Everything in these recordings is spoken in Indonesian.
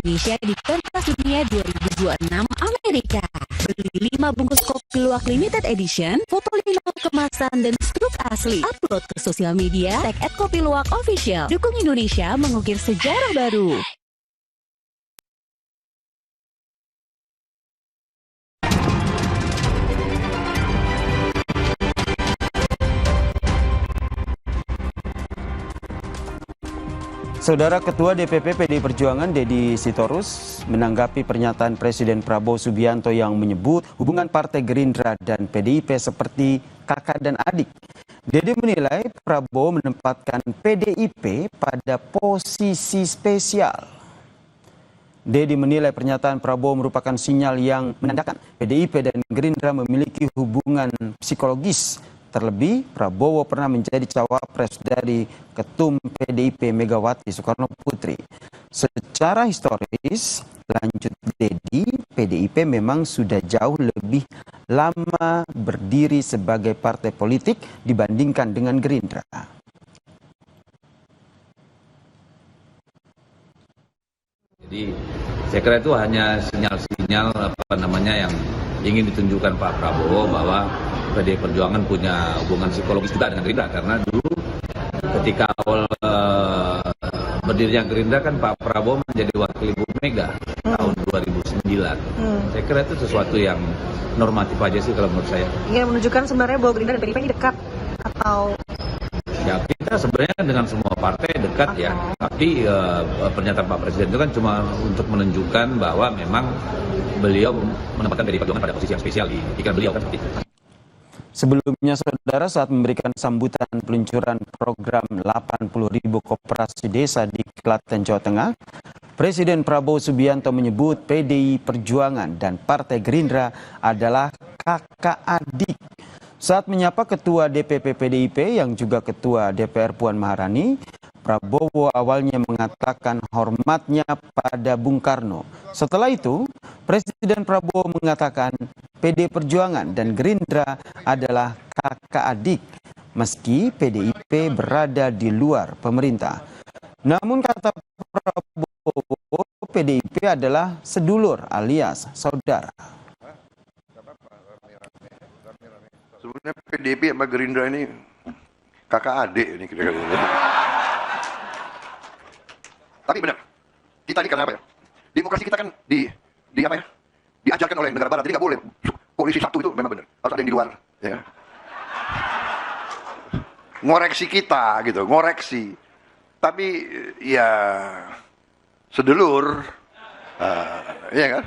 Indonesia di pentas dunia 2026 Amerika. Beli 5 bungkus kopi luwak limited edition, foto lino kemasan dan struk asli. Upload ke sosial media, tag @kopiluwak_official. Dukung Indonesia mengukir sejarah baru. Saudara Ketua DPP PDI Perjuangan Deddy Sitorus menanggapi pernyataan Presiden Prabowo Subianto yang menyebut hubungan Partai Gerindra dan PDIP seperti kakak dan adik. Deddy menilai Prabowo menempatkan PDIP pada posisi spesial. Deddy menilai pernyataan Prabowo merupakan sinyal yang menandakan PDIP dan Gerindra memiliki hubungan psikologis. Terlebih, Prabowo pernah menjadi cawapres dari Ketum PDIP Megawati Soekarno Putri. Secara historis, lanjut Deddy, PDIP memang sudah jauh lebih lama berdiri sebagai partai politik dibandingkan dengan Gerindra. Jadi saya kira itu hanya sinyal-sinyal yang ingin ditunjukkan Pak Prabowo bahwa PDI Perjuangan punya hubungan psikologis juga dengan Gerindra, karena dulu ketika awal berdirinya Gerindra kan Pak Prabowo menjadi wakil Ibu Mega tahun 2009. Saya kira itu sesuatu yang normatif aja sih kalau menurut saya. Ingin menunjukkan sebenarnya bahwa Gerindra dan PDIP ini dekat atau? Ya kita sebenarnya dengan semua partai dekat ya, tapi pernyataan Pak Presiden itu kan cuma untuk menunjukkan bahwa memang beliau menempatkan PDI Perjuangan pada posisi yang spesial di pikiran beliau kan seperti itu. Sebelumnya, saudara, saat memberikan sambutan peluncuran program 80.000 koperasi desa di Klaten, Jawa Tengah, Presiden Prabowo Subianto menyebut PDI Perjuangan dan Partai Gerindra adalah kakak adik. Saat menyapa Ketua DPP PDIP yang juga Ketua DPR Puan Maharani, Prabowo awalnya mengatakan hormatnya pada Bung Karno. Setelah itu, Presiden Prabowo mengatakan PDI Perjuangan dan Gerindra adalah kakak adik, meski PDIP berada di luar pemerintah. Namun kata Prabowo, PDIP adalah sedulur alias saudara. Sebenarnya PDIP sama Gerindra ini kakak adik ini kira-kira. Tapi benar, kita ini karena apa ya? Demokrasi kita kan diajarkan oleh negara barat, jadi nggak boleh koalisi satu, itu memang benar. Harus ada yang di luar, ya. Ngoreksi kita gitu, ngoreksi. Tapi ya sedulur, ya kan?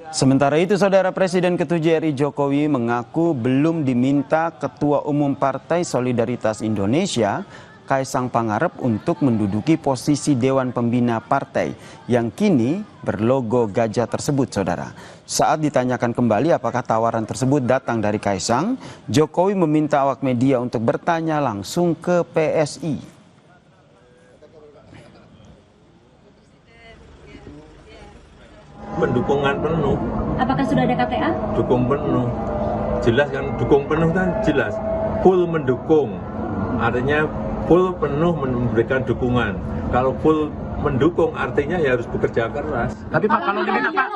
Sementara itu, saudara, Presiden ke-7 RI Jokowi mengaku belum diminta Ketua Umum Partai Solidaritas Indonesia Kaisang Pangarep untuk menduduki posisi Dewan Pembina Partai yang kini berlogo gajah tersebut, saudara. Saat ditanyakan kembali apakah tawaran tersebut datang dari Kaisang, Jokowi meminta awak media untuk bertanya langsung ke PSI. Pendukungan penuh. Apakah sudah ada KTA? Dukung penuh. Jelas kan, dukung penuh kan jelas. Full mendukung. Artinya full penuh memberikan dukungan. Kalau full mendukung artinya ya harus bekerja keras. Tapi Pak, kalau diminta Pak,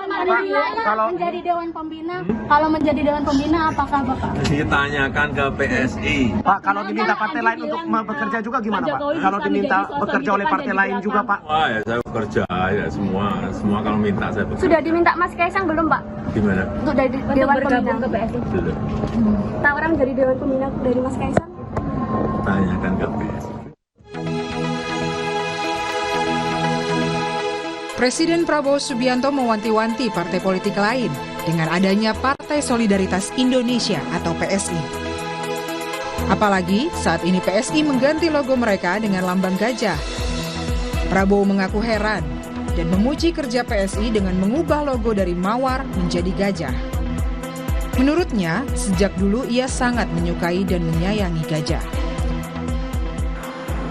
kalau menjadi Dewan Pembina, kalau menjadi Dewan Pembina apakah Bapak? Ditanyakan ke PSI. Pak, kalau diminta partai lain untuk bekerja juga gimana Pak? Kalau diminta bekerja oleh partai lain juga Pak? Wah ya saya bekerja ya semua kalau minta saya bekerja. Sudah diminta Mas Kaisang belum Pak? Gimana? Untuk dari Dewan Pembina ke PSI. Belum. Tawaran dari Dewan Pembina dari Mas Kaisang? Tanyakan ke PSI. Presiden Prabowo Subianto mewanti-wanti partai politik lain dengan adanya Partai Solidaritas Indonesia atau PSI. Apalagi saat ini PSI mengganti logo mereka dengan lambang gajah. Prabowo mengaku heran dan memuji kerja PSI dengan mengubah logo dari mawar menjadi gajah. Menurutnya, sejak dulu ia sangat menyukai dan menyayangi gajah.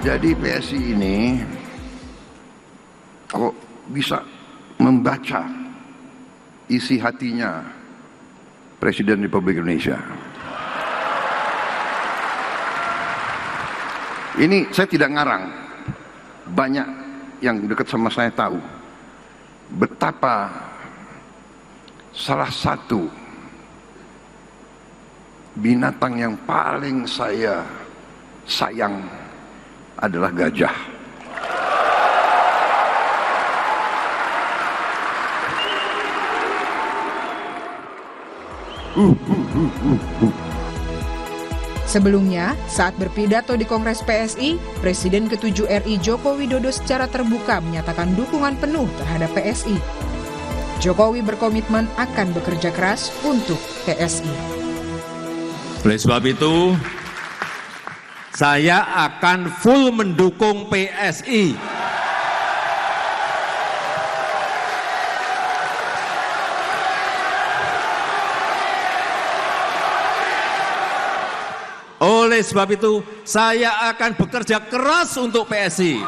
Jadi PSI ini kok bisa membaca isi hatinya Presiden Republik Indonesia. Ini saya tidak ngarang, banyak yang dekat sama saya tahu betapa salah satu binatang yang paling saya sayang adalah gajah. Sebelumnya, saat berpidato di Kongres PSI, Presiden ke-7 RI Joko Widodo secara terbuka menyatakan dukungan penuh terhadap PSI. Jokowi berkomitmen akan bekerja keras untuk PSI. Oleh sebab itu, saya akan full mendukung PSI. Oleh sebab itu, saya akan bekerja keras untuk PSI.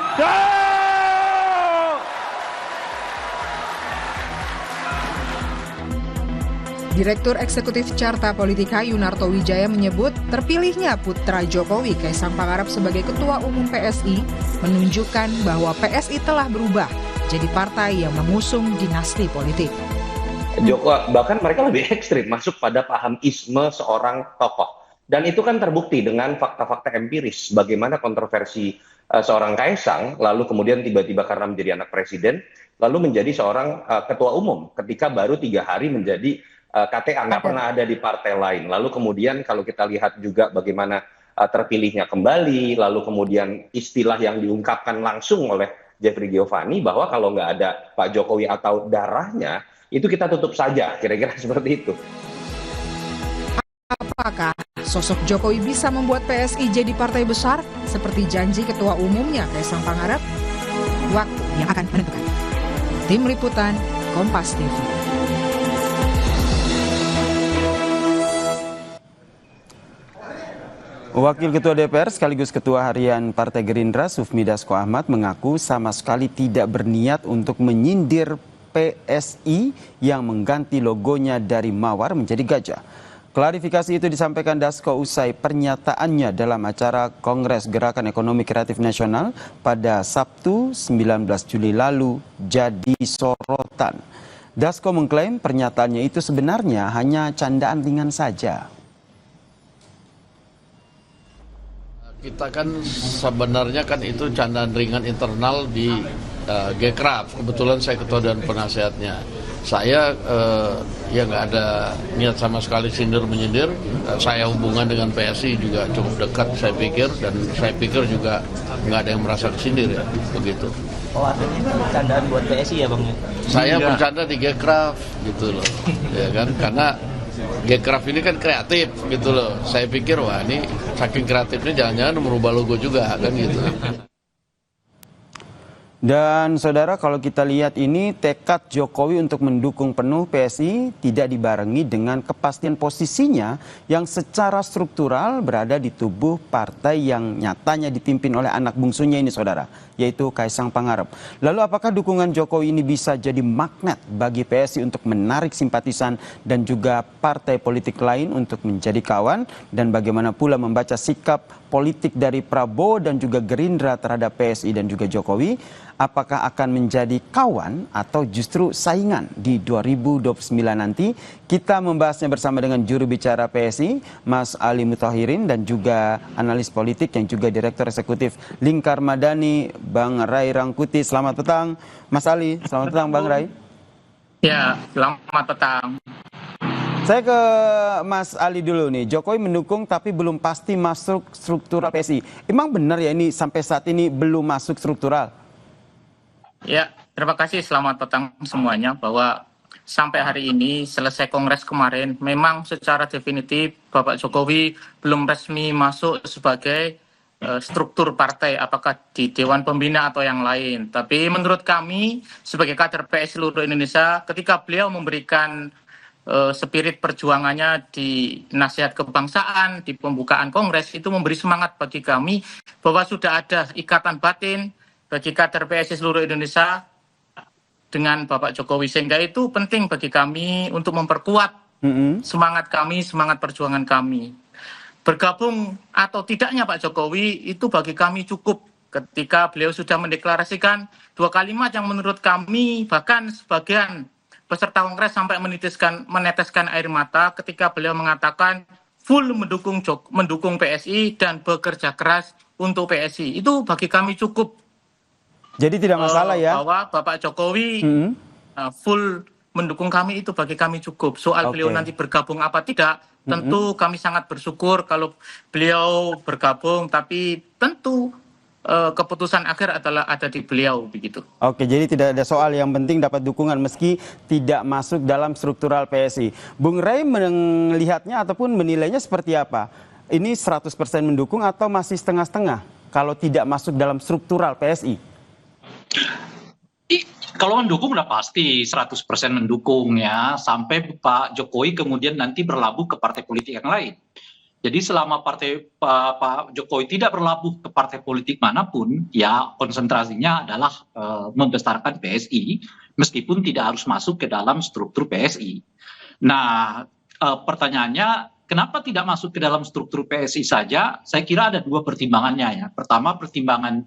Direktur Eksekutif Carta Politika Yunarto Wijaya menyebut terpilihnya putra Jokowi Kaisang Pangarep sebagai Ketua Umum PSI menunjukkan bahwa PSI telah berubah jadi partai yang mengusung dinasti politik. Bahkan mereka lebih ekstrim masuk pada paham isme seorang tokoh. Dan itu kan terbukti dengan fakta-fakta empiris bagaimana kontroversi seorang Kaisang lalu kemudian tiba-tiba karena menjadi anak presiden lalu menjadi seorang ketua umum ketika baru 3 hari menjadi KTA, nggak pernah ada di partai lain. Lalu kemudian kalau kita lihat juga bagaimana terpilihnya kembali, lalu kemudian istilah yang diungkapkan langsung oleh Jeffrey Giovanni bahwa kalau nggak ada Pak Jokowi atau darahnya, itu kita tutup saja, kira-kira seperti itu. Apakah sosok Jokowi bisa membuat PSI jadi partai besar seperti janji ketua umumnya Kaisang Pangarep? Waktu yang akan menentukan. Tim Liputan, Kompas TV. Wakil Ketua DPR sekaligus Ketua Harian Partai Gerindra Sufmi Dasko Ahmad mengaku sama sekali tidak berniat untuk menyindir PSI yang mengganti logonya dari mawar menjadi gajah. Klarifikasi itu disampaikan Dasko usai pernyataannya dalam acara Kongres Gerakan Ekonomi Kreatif Nasional pada Sabtu 19 Juli lalu jadi sorotan. Dasko mengklaim pernyataannya itu sebenarnya hanya candaan ringan saja. Kita kan sebenarnya kan itu candaan ringan internal di Gkraf. Kebetulan saya ketua dan penasehatnya. Saya ya nggak ada niat sama sekali sindir menyindir. Saya hubungan dengan PSI juga cukup dekat saya pikir, dan saya pikir juga nggak ada yang merasa kesindir ya begitu. Oh, artinya itu candaan buat PSI ya Bang? Saya bercanda di Gkraf gitu loh, ya kan, karena Gkraf ini kan kreatif gitu loh. Saya pikir wah ini saking kreatifnya jangan-jangan merubah logo juga kan gitu. Dan saudara, kalau kita lihat ini tekad Jokowi untuk mendukung penuh PSI tidak dibarengi dengan kepastian posisinya yang secara struktural berada di tubuh partai yang nyatanya dipimpin oleh anak bungsunya ini saudara, yaitu Kaisang Pangarep. Lalu apakah dukungan Jokowi ini bisa jadi magnet bagi PSI untuk menarik simpatisan dan juga partai politik lain untuk menjadi kawan? Dan bagaimana pula membaca sikap politik dari Prabowo dan juga Gerindra terhadap PSI dan juga Jokowi? Apakah akan menjadi kawan atau justru saingan di 2029 nanti? Kita membahasnya bersama dengan juru bicara PSI, Mas Ali Mutahirin, dan juga analis politik yang juga Direktur Eksekutif Lingkar Madani, Bang Ray Rangkuti. Selamat petang, Mas Ali. Selamat petang, Bang Ray. Ya, selamat petang. Saya ke Mas Ali dulu nih. Jokowi mendukung tapi belum pasti masuk struktural PSI. Emang benar ya ini sampai saat ini belum masuk struktural? Ya, terima kasih. Selamat petang semuanya. Bahwa sampai hari ini selesai kongres kemarin, memang secara definitif Bapak Jokowi belum resmi masuk sebagai struktur partai, apakah di Dewan Pembina atau yang lain. Tapi menurut kami sebagai kader PSI seluruh Indonesia, ketika beliau memberikan spirit perjuangannya di nasihat kebangsaan, di pembukaan kongres, itu memberi semangat bagi kami bahwa sudah ada ikatan batin bagi kader PSI seluruh Indonesia dengan Bapak Jokowi, sehingga itu penting bagi kami untuk memperkuat semangat kami, semangat perjuangan kami. Bergabung atau tidaknya Pak Jokowi itu bagi kami cukup ketika beliau sudah mendeklarasikan 2 kalimat yang menurut kami bahkan sebagian peserta kongres sampai meneteskan air mata ketika beliau mengatakan full mendukung PSI dan bekerja keras untuk PSI. Itu bagi kami cukup. Jadi tidak masalah ya? Bahwa Bapak Jokowi full mendukung kami, itu bagi kami cukup. Soal beliau nanti bergabung apa tidak, tentu kami sangat bersyukur kalau beliau bergabung, tapi tentu keputusan akhir adalah ada di beliau begitu. Oke, jadi tidak ada soal, yang penting dapat dukungan meski tidak masuk dalam struktural PSI. Bung Rey melihatnya ataupun menilainya seperti apa? Ini 100% mendukung atau masih setengah-setengah kalau tidak masuk dalam struktural PSI? Kalau mendukung udah pasti 100% mendukung ya, sampai Pak Jokowi kemudian nanti berlabuh ke partai politik yang lain. Jadi selama Pak Jokowi tidak berlabuh ke partai politik manapun, ya konsentrasinya adalah membesarkan PSI, meskipun tidak harus masuk ke dalam struktur PSI. Nah, pertanyaannya, kenapa tidak masuk ke dalam struktur PSI saja? Saya kira ada 2 pertimbangannya ya. Pertama, pertimbangan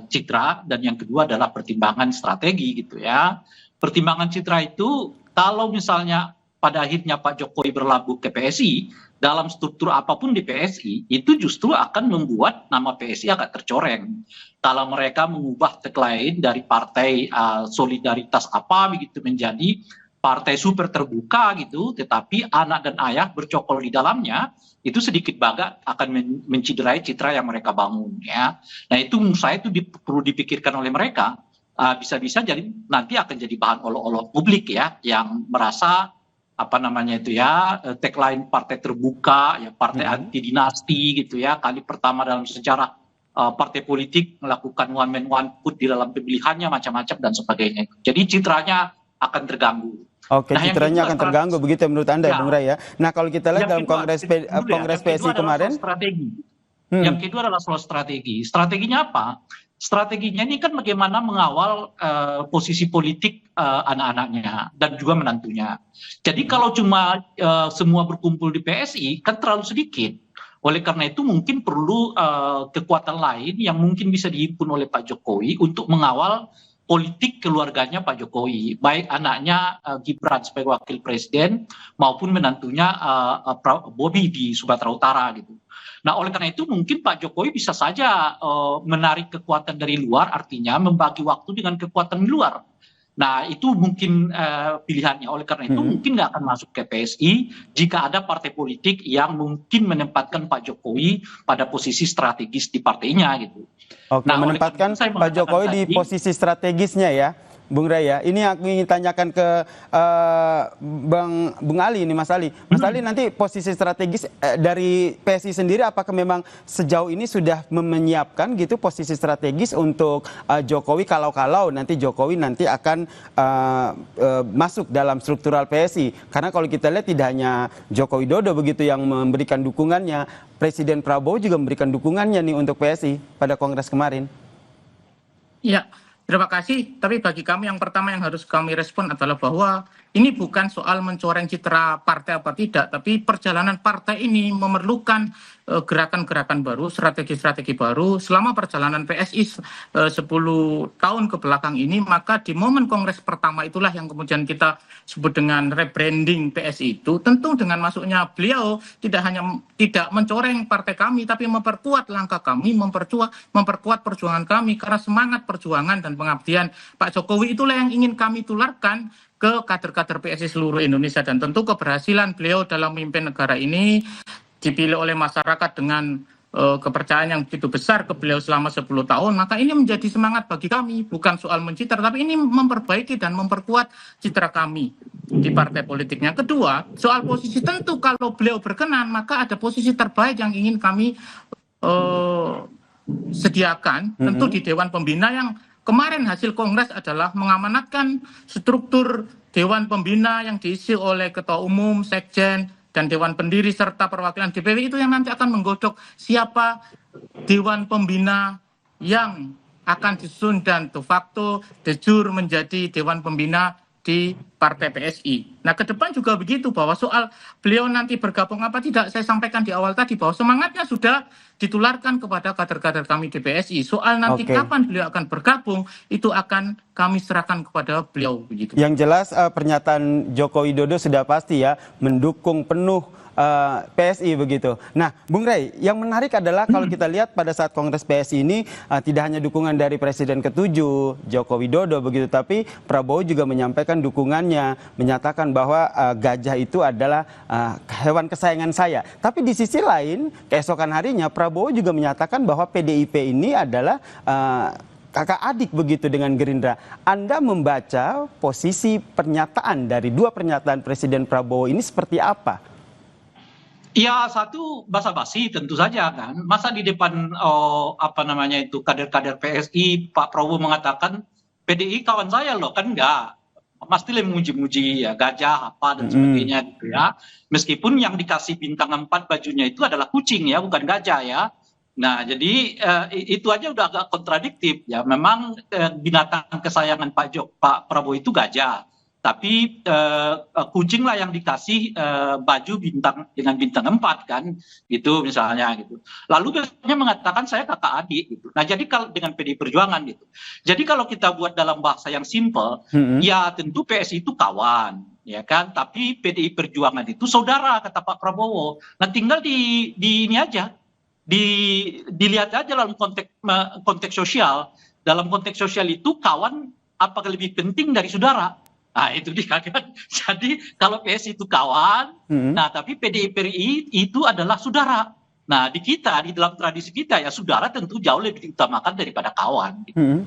citra, dan yang kedua adalah pertimbangan strategi gitu ya. Pertimbangan citra itu, kalau misalnya pada akhirnya Pak Jokowi berlabuh ke PSI, dalam struktur apapun di PSI, itu justru akan membuat nama PSI agak tercoreng. Kalau mereka mengubah tagline dari partai solidaritas apa begitu menjadi partai super terbuka gitu, tetapi anak dan ayah bercokol di dalamnya, itu sedikit banget akan menciderai citra yang mereka bangun ya. Nah itu menurut saya itu perlu dipikirkan oleh mereka. Bisa-bisa jadi nanti akan jadi bahan olok-olok publik ya, yang merasa apa namanya itu ya, tagline partai terbuka ya, partai anti dinasti gitu ya, kali pertama dalam sejarah partai politik melakukan one man one vote di dalam pemilihannya, macam-macam dan sebagainya. Jadi citranya akan terganggu. Oke, citranya akan terganggu begitu menurut Anda ya, Bung Ray ya. Nah, kalau kita lihat dalam kongres PSI kemarin, yang kedua adalah soal strategi. Strateginya apa? Strateginya ini kan bagaimana mengawal posisi politik anak-anaknya dan juga menantunya. Jadi kalau cuma semua berkumpul di PSI kan terlalu sedikit. Oleh karena itu mungkin perlu kekuatan lain yang mungkin bisa dihimpun oleh Pak Jokowi untuk mengawal politik keluarganya Pak Jokowi, baik anaknya Gibran sebagai wakil presiden maupun menantunya Bobi di Sumatera Utara gitu. Nah, oleh karena itu mungkin Pak Jokowi bisa saja menarik kekuatan dari luar, artinya membagi waktu dengan kekuatan di luar. Nah, itu mungkin pilihannya. Oleh karena itu mungkin nggak akan masuk ke PSI jika ada partai politik yang mungkin menempatkan Pak Jokowi pada posisi strategis di partainya gitu. Oke, nah, menempatkan Pak Jokowi di posisi strategisnya ya, Bung Ray ya. Ini aku ingin tanyakan ke Bung Ali ini, Mas Ali. Mas Ali, nanti posisi strategis dari PSI sendiri apakah memang sejauh ini sudah menyiapkan gitu posisi strategis untuk Jokowi kalau nanti Jokowi nanti akan masuk dalam struktural PSI? Karena kalau kita lihat tidak hanya Joko Widodo begitu yang memberikan dukungannya, Presiden Prabowo juga memberikan dukungannya nih untuk PSI pada kongres kemarin. Ya. Terima kasih, tapi bagi kami yang pertama yang harus kami respon adalah bahwa ini bukan soal mencoreng citra partai apa tidak, tapi perjalanan partai ini memerlukan gerakan-gerakan baru, strategi-strategi baru. Selama perjalanan PSI 10 tahun ke belakang ini, maka di momen kongres pertama itulah yang kemudian kita sebut dengan rebranding PSI itu. Tentu dengan masuknya beliau tidak hanya tidak mencoreng partai kami, tapi memperkuat langkah kami, memperkuat perjuangan kami, karena semangat perjuangan dan pengabdian Pak Jokowi itulah yang ingin kami tularkan ke kader-kader PSI seluruh Indonesia. Dan tentu keberhasilan beliau dalam memimpin negara ini dipilih oleh masyarakat dengan kepercayaan yang begitu besar ke beliau selama 10 tahun, maka ini menjadi semangat bagi kami, bukan soal mencitra, tapi ini memperbaiki dan memperkuat citra kami di partai politiknya. Kedua, soal posisi, tentu kalau beliau berkenan, maka ada posisi terbaik yang ingin kami sediakan, tentu di Dewan Pembina yang kemarin hasil kongres adalah mengamanatkan struktur Dewan Pembina yang diisi oleh Ketua Umum, Sekjen, dan Dewan Pendiri serta perwakilan DPW itu yang nanti akan menggodok siapa Dewan Pembina yang akan disusun dan de facto de jure menjadi Dewan Pembina di Partai PSI. Nah, ke depan juga begitu, bahwa soal beliau nanti bergabung apa tidak, saya sampaikan di awal tadi bahwa semangatnya sudah ditularkan kepada kader-kader kami di PSI. Soal nanti kapan beliau akan bergabung, itu akan kami serahkan kepada beliau begitu. Yang jelas pernyataan Joko Widodo sudah pasti ya, mendukung penuh PSI begitu. Nah, Bung Rey, yang menarik adalah kalau kita lihat pada saat Kongres PSI ini tidak hanya dukungan dari Presiden ke-7 Joko Widodo begitu, tapi Prabowo juga menyampaikan dukungannya, menyatakan bahwa gajah itu adalah hewan kesayangan saya. Tapi di sisi lain, keesokan harinya Prabowo juga menyatakan bahwa PDIP ini adalah kakak adik begitu dengan Gerindra. Anda membaca posisi pernyataan dari dua pernyataan Presiden Prabowo ini seperti apa? Ya, satu basa-basi tentu saja kan. Masa di depan kader-kader PSI Pak Prabowo mengatakan PDI kawan saya loh, kan enggak. Pasti lebih muji-muji ya gajah apa dan sebagainya gitu ya. Meskipun yang dikasih bintang 4 bajunya itu adalah kucing ya, bukan gajah ya. Nah, jadi itu aja udah agak kontradiktif ya. Memang binatang kesayangan Pak Prabowo itu gajah. Tapi kucing lah yang dikasih baju dengan bintang 4 kan, gitu misalnya gitu. Lalu biasanya mengatakan saya kakak adik gitu. Nah, jadi kalau dengan PDI Perjuangan gitu. Jadi kalau kita buat dalam bahasa yang simple, ya tentu PSI itu kawan, ya kan. Tapi PDI Perjuangan itu saudara kata Pak Prabowo. Nah, tinggal di ini aja, dilihat aja dalam konteks sosial. Dalam konteks sosial itu kawan apakah lebih penting dari saudara? Nah, itu dia kan. Jadi kalau PSI itu kawan, nah tapi PDIPRI itu adalah saudara. Nah, di dalam tradisi kita ya saudara tentu jauh lebih diutamakan daripada kawan. Gitu.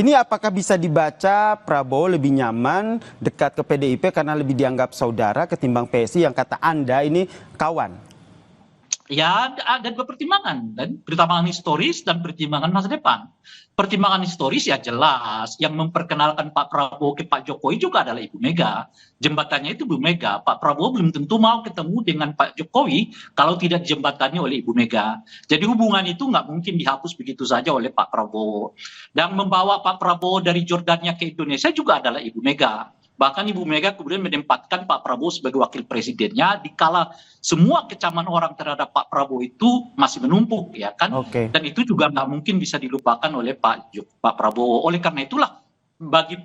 Ini apakah bisa dibaca Prabowo lebih nyaman dekat ke PDIP karena lebih dianggap saudara ketimbang PSI yang kata Anda ini kawan? Ya, ada dua pertimbangan, dan pertimbangan historis dan pertimbangan masa depan. Pertimbangan historis ya jelas, yang memperkenalkan Pak Prabowo ke Pak Jokowi juga adalah Ibu Mega. Jembatannya itu Ibu Mega. Pak Prabowo belum tentu mau ketemu dengan Pak Jokowi kalau tidak dijembatani oleh Ibu Mega. Jadi hubungan itu nggak mungkin dihapus begitu saja oleh Pak Prabowo. Dan membawa Pak Prabowo dari Jordania ke Indonesia juga adalah Ibu Mega. Bahkan Ibu Mega kemudian menempatkan Pak Prabowo sebagai wakil presidennya dikala semua kecaman orang terhadap Pak Prabowo itu masih menumpuk ya kan. Dan itu juga nggak mungkin bisa dilupakan oleh Pak Prabowo. Oleh karena itulah bagi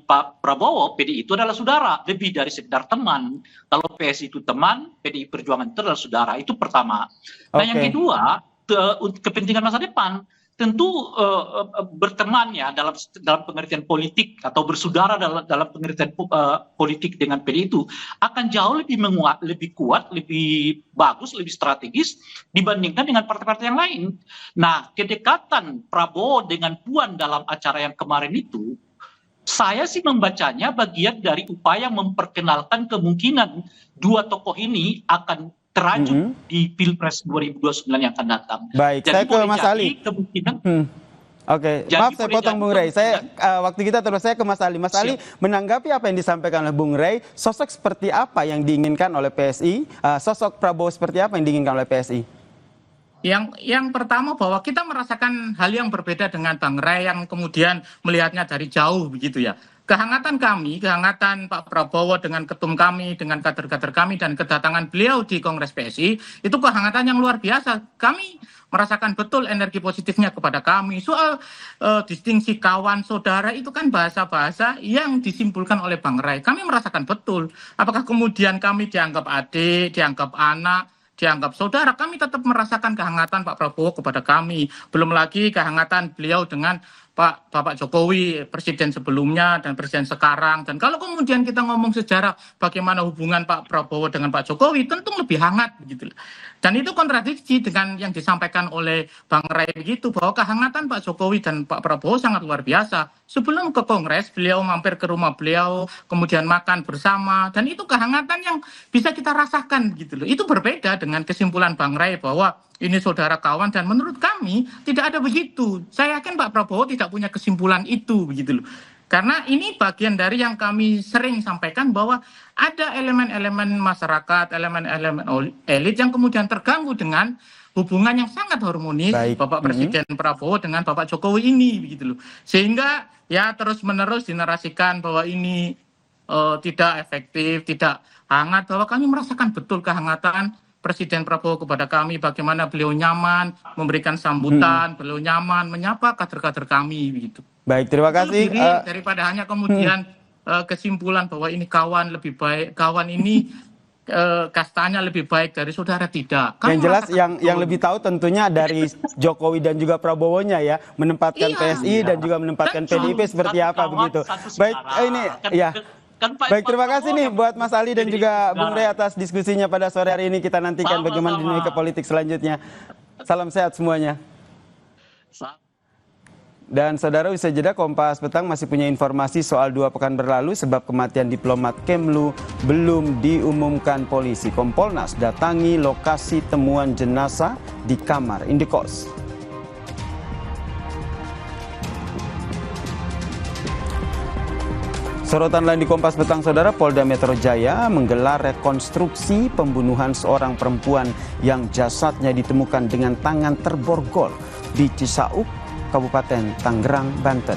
Pak Prabowo, PDI itu adalah saudara, lebih dari sekedar teman. Kalau PSI itu teman, PDI Perjuangan itu adalah saudara. Itu pertama. Nah, yang kedua, kepentingan masa depan. Tentu berteman ya dalam pengertian politik atau bersaudara dalam pengertian politik dengan PDI itu akan jauh lebih menguat, lebih kuat, lebih bagus, lebih strategis dibandingkan dengan partai-partai yang lain. Nah, kedekatan Prabowo dengan Puan dalam acara yang kemarin itu, saya sih membacanya bagian dari upaya memperkenalkan kemungkinan dua tokoh ini akan teraju di Pilpres 2029 yang akan datang. Baik, jadi saya ke Mas Ali. Oke, maaf saya potong Bung Rey. Waktu kita terus, saya ke Mas Ali. Mas Ali, menanggapi apa yang disampaikan oleh Bung Rey, sosok seperti apa yang diinginkan oleh PSI? Sosok Prabowo seperti apa yang diinginkan oleh PSI? Yang pertama bahwa kita merasakan hal yang berbeda dengan Bang Rey yang kemudian melihatnya dari jauh begitu ya. Kehangatan kami, kehangatan Pak Prabowo dengan ketum kami, dengan kader-kader kami, dan kedatangan beliau di Kongres PSI, itu kehangatan yang luar biasa. Kami merasakan betul energi positifnya kepada kami. Soal distingsi kawan, saudara, itu kan bahasa-bahasa yang disimpulkan oleh Bang Rey. Kami merasakan betul. Apakah kemudian kami dianggap adik, dianggap anak, dianggap saudara, kami tetap merasakan kehangatan Pak Prabowo kepada kami. Belum lagi kehangatan beliau dengan Bapak Jokowi, presiden sebelumnya dan presiden sekarang. Dan kalau kemudian kita ngomong sejarah bagaimana hubungan Pak Prabowo dengan Pak Jokowi, tentu lebih hangat begitu. Dan itu kontradiksi dengan yang disampaikan oleh Bang Rey begitu, bahwa kehangatan Pak Jokowi dan Pak Prabowo sangat luar biasa. Sebelum ke Kongres, beliau mampir ke rumah beliau, kemudian makan bersama, dan itu kehangatan yang bisa kita rasakan gitu loh. Itu berbeda dengan kesimpulan Bang Rey bahwa ini saudara kawan, dan menurut kami tidak ada begitu. Saya yakin Pak Prabowo tidak punya kesimpulan itu begitu loh. Karena ini bagian dari yang kami sering sampaikan bahwa ada elemen-elemen masyarakat, elemen-elemen elit yang kemudian terganggu dengan hubungan yang sangat harmonis Bapak Presiden Prabowo dengan Bapak Jokowi ini begitu loh. Sehingga ya terus-menerus dinarasikan bahwa ini tidak efektif, tidak hangat, bahwa kami merasakan betul kehangatan Presiden Prabowo kepada kami, bagaimana beliau nyaman memberikan sambutan, beliau nyaman menyapa kader-kader kami begitu. Baik, terima kasih. Daripada hanya kemudian kesimpulan bahwa ini kawan lebih baik, kawan ini kastanya lebih baik dari saudara, tidak. Yang jelas yang lebih tahu tentunya dari Jokowi dan juga Prabowo-nya ya, menempatkan PSI dan juga menempatkan PDIP seperti apa begitu. Baik, ini ya. Baik, terima kasih nih buat Mas Ali dan juga Bung Rey atas diskusinya pada sore hari ini. Kita nantikan bagaimana dinamika politik selanjutnya. Salam sehat semuanya. Dan saudara, usai jeda Kompas Petang masih punya informasi soal 2 pekan berlalu sebab kematian diplomat Kemlu belum diumumkan polisi. Kompolnas datangi lokasi temuan jenazah di kamar indekos. Sorotan lain di Kompas Petang, saudara, Polda Metro Jaya menggelar rekonstruksi pembunuhan seorang perempuan yang jasadnya ditemukan dengan tangan terborgol di Cisauk, Kabupaten Tangerang, Banten.